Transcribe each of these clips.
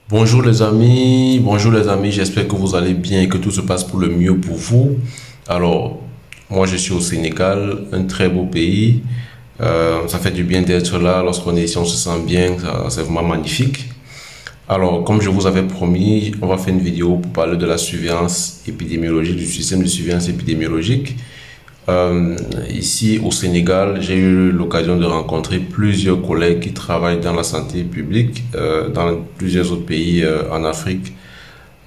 Bonjour les amis, j'espère que vous allez bien et que tout se passe pour le mieux pour vous. Alors, moi je suis au Sénégal, un très beau pays. Ça fait du bien d'être là, lorsqu'on est ici on se sent bien, c'est vraiment magnifique. Alors, comme je vous avais promis, on va faire une vidéo pour parler de la surveillance épidémiologique, du système de surveillance épidémiologique. Ici au Sénégal, j'ai eu l'occasion de rencontrer plusieurs collègues qui travaillent dans la santé publique dans plusieurs autres pays en Afrique.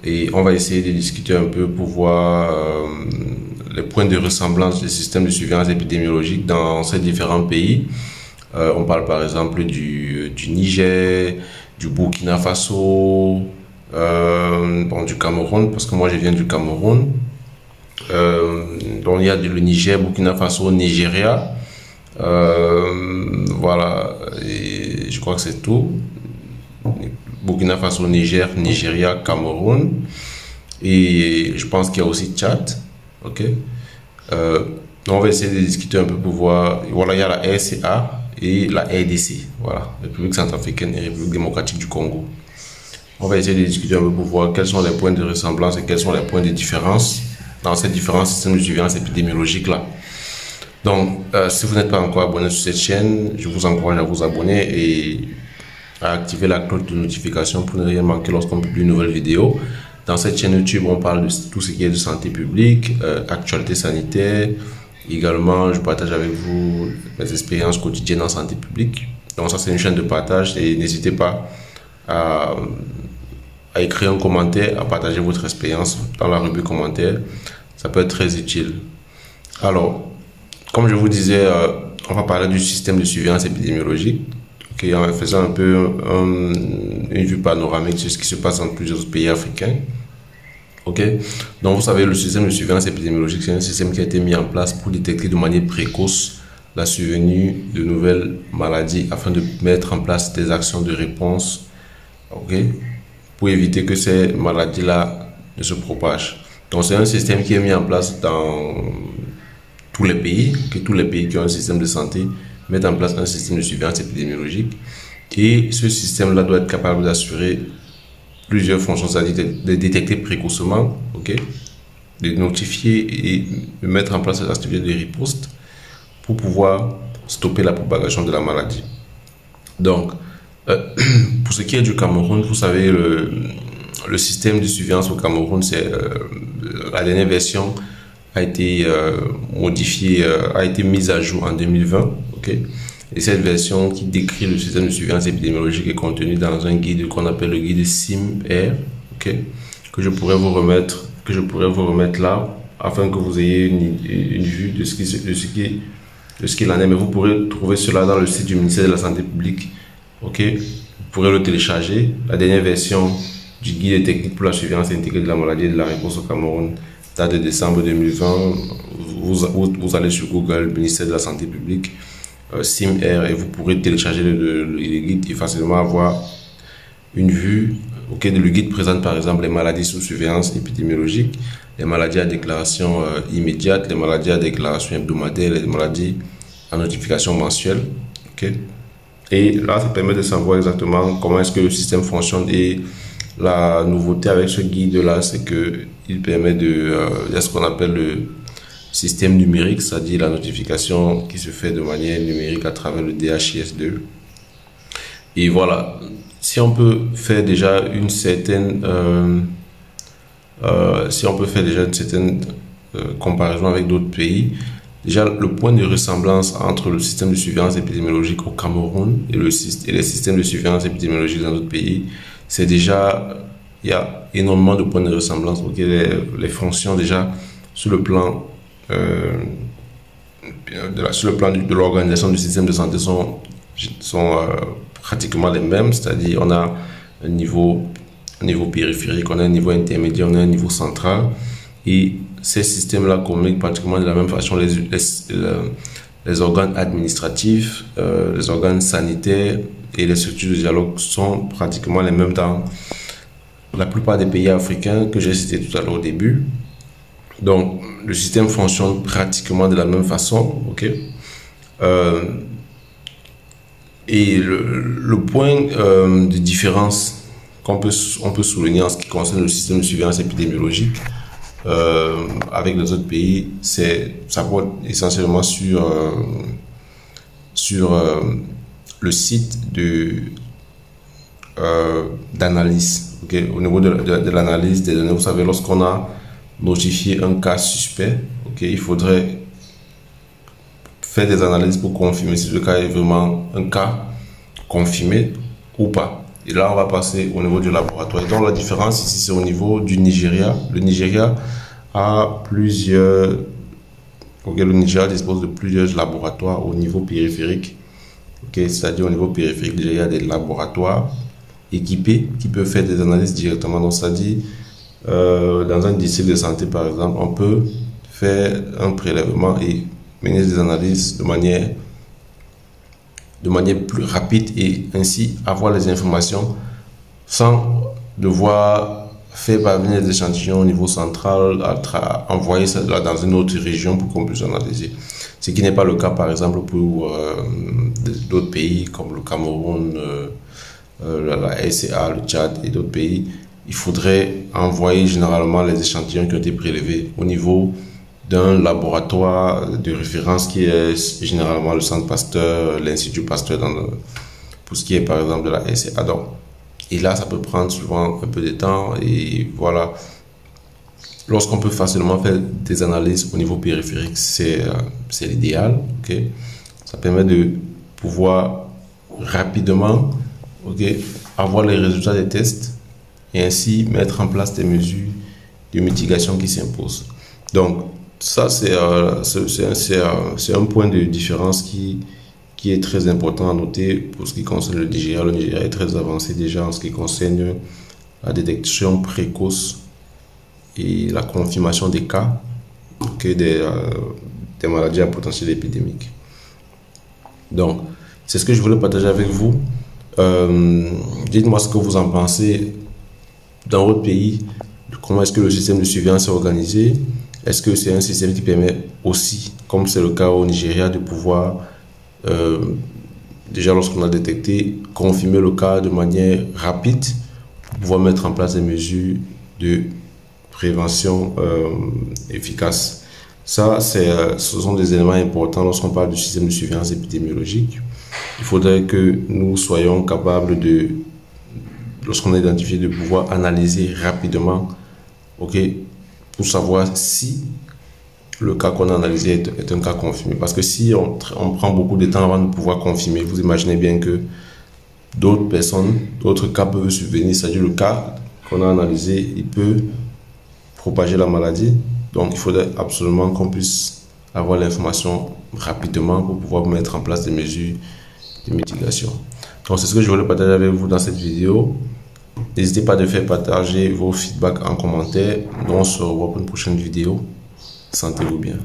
Et on va essayer de discuter un peu pour voir les points de ressemblance des systèmes de surveillance épidémiologique dans ces différents pays. On parle par exemple du Niger, du Burkina Faso, bon, du Cameroun, parce que moi je viens du Cameroun. Donc il y a le Niger, Burkina Faso, Nigeria. Voilà, et je crois que c'est tout. Burkina Faso, Niger, Nigeria, Cameroun. Et je pense qu'il y a aussi Tchad. Ok. Donc on va essayer de discuter un peu pour voir. Voilà, il y a la RCA et la RDC. Voilà, République centrafricaine et République démocratique du Congo. On va essayer de discuter un peu pour voir quels sont les points de ressemblance et quels sont les points de différence dans ces différents systèmes de surveillance épidémiologique là. Donc, si vous n'êtes pas encore abonné sur cette chaîne, je vous encourage à vous abonner et à activer la cloche de notification pour ne rien manquer lorsqu'on publie une nouvelle vidéo. Dans cette chaîne YouTube, on parle de tout ce qui est de santé publique, actualité sanitaire. Également, je partage avec vous mes expériences quotidiennes en santé publique. Donc ça, c'est une chaîne de partage et n'hésitez pas à écrire un commentaire, à partager votre expérience dans la rubrique commentaires. Ça peut être très utile. Alors, comme je vous disais, on va parler du système de surveillance épidémiologique, okay, en faisant un peu une vue panoramique sur ce qui se passe dans plusieurs pays africains. Okay. Donc, vous savez, le système de surveillance épidémiologique, c'est un système qui a été mis en place pour détecter de manière précoce la survenue de nouvelles maladies afin de mettre en place des actions de réponse, okay, pour éviter que ces maladies-là ne se propagent. Donc c'est un système qui est mis en place dans tous les pays, que tous les pays qui ont un système de santé mettent en place un système de surveillance épidémiologique. Et ce système-là doit être capable d'assurer plusieurs fonctions, c'est-à-dire de détecter précocement, okay, de notifier et de mettre en place des activités de riposte pour pouvoir stopper la propagation de la maladie. Donc, pour ce qui est du Cameroun, vous savez, le système de surveillance au Cameroun, c'est la dernière version a été modifiée, a été mise à jour en 2020. Okay? Et cette version qui décrit le système de surveillance épidémiologique est contenue dans un guide qu'on appelle le guide SIM-R, okay? que je pourrais vous remettre là afin que vous ayez une vue de ce qu'il en est. Mais vous pourrez trouver cela dans le site du ministère de la Santé publique. Ok, vous pourrez le télécharger. La dernière version du guide des techniques pour la surveillance intégrée de la maladie et de la réponse au Cameroun date de décembre 2020. Vous allez sur Google, ministère de la Santé publique, SIM-R, et vous pourrez télécharger le guide et facilement avoir une vue. Ok, le guide présente par exemple les maladies sous surveillance épidémiologique, les maladies à déclaration immédiate, les maladies à déclaration hebdomadaire, les maladies à notification mensuelle. Ok. Et là, ça permet de savoir exactement comment est-ce que le système fonctionne. Et la nouveauté avec ce guide-là, c'est qu'il permet de ce qu'on appelle le système numérique, c'est-à-dire la notification qui se fait de manière numérique à travers le DHIS2. Et voilà, si on peut faire déjà une certaine comparaison avec d'autres pays. Déjà, le point de ressemblance entre le système de surveillance épidémiologique au Cameroun et les systèmes de surveillance épidémiologique dans d'autres pays, c'est déjà, il y a énormément de points de ressemblance. Okay, les fonctions déjà sur le plan de l'organisation du système de santé sont pratiquement les mêmes, c'est-à-dire on a un niveau périphérique, on a un niveau intermédiaire, on a un niveau central. Et ces systèmes-là communiquent pratiquement de la même façon. Les organes administratifs, les organes sanitaires et les structures de dialogue sont pratiquement les mêmes dans la plupart des pays africains que j'ai cités tout à l'heure au début. Donc, le système fonctionne pratiquement de la même façon. Okay? Et le point de différence on peut souligner en ce qui concerne le système de surveillance épidémiologique avec les autres pays, ça porte essentiellement sur le site d'analyse. Okay? Au niveau de l'analyse des données, vous savez, lorsqu'on a notifié un cas suspect, okay, il faudrait faire des analyses pour confirmer si le cas est vraiment un cas confirmé ou pas. Et là, on va passer au niveau du laboratoire. Et donc, la différence ici, c'est au niveau du Nigeria. Le Nigeria a plusieurs... Okay, le Nigeria dispose de plusieurs laboratoires au niveau périphérique. Okay, c'est-à-dire au niveau périphérique, il y a des laboratoires équipés qui peuvent faire des analyses directement. Donc, c'est-à-dire, dans un district de santé, par exemple, on peut faire un prélèvement et mener des analyses de manière plus rapide et ainsi avoir les informations sans devoir faire parvenir des échantillons au niveau central, envoyer ça dans une autre région pour qu'on puisse analyser. Ce qui n'est pas le cas par exemple pour d'autres pays comme le Cameroun, la RCA, le Tchad et d'autres pays. Il faudrait envoyer généralement les échantillons qui ont été prélevés au niveau d'un laboratoire de référence qui est généralement le Centre Pasteur, l'Institut Pasteur pour ce qui est par exemple de la RCA. Donc, et là, ça peut prendre souvent un peu de temps et voilà. Lorsqu'on peut facilement faire des analyses au niveau périphérique, c'est l'idéal. Okay? Ça permet de pouvoir rapidement avoir les résultats des tests et ainsi mettre en place des mesures de mitigation qui s'imposent. Donc, ça, c'est un point de différence qui est très important à noter pour ce qui concerne le Nigeria. Le Nigeria est très avancé déjà en ce qui concerne la détection précoce et la confirmation des cas des maladies à potentiel épidémique. Donc, c'est ce que je voulais partager avec vous. Dites-moi ce que vous en pensez dans votre pays. Comment est-ce que le système de surveillance est organisé? Est-ce que c'est un système qui permet aussi, comme c'est le cas au Nigeria, de pouvoir, déjà lorsqu'on a détecté, confirmer le cas de manière rapide pour pouvoir mettre en place des mesures de prévention efficaces? Ça, ce sont des éléments importants lorsqu'on parle du système de surveillance épidémiologique. Il faudrait que nous soyons capables de, lorsqu'on a identifié, de pouvoir analyser rapidement, pour savoir si le cas qu'on a analysé est un cas confirmé. Parce que si on prend beaucoup de temps avant de pouvoir confirmer, vous imaginez bien que d'autres personnes, d'autres cas peuvent survenir. C'est-à-dire le cas qu'on a analysé, il peut propager la maladie. Donc il faudrait absolument qu'on puisse avoir l'information rapidement pour pouvoir mettre en place des mesures de mitigation. Donc c'est ce que je voulais partager avec vous dans cette vidéo. N'hésitez pas à faire partager vos feedbacks en commentaire. Nous on se revoit pour une prochaine vidéo. Sentez-vous bien.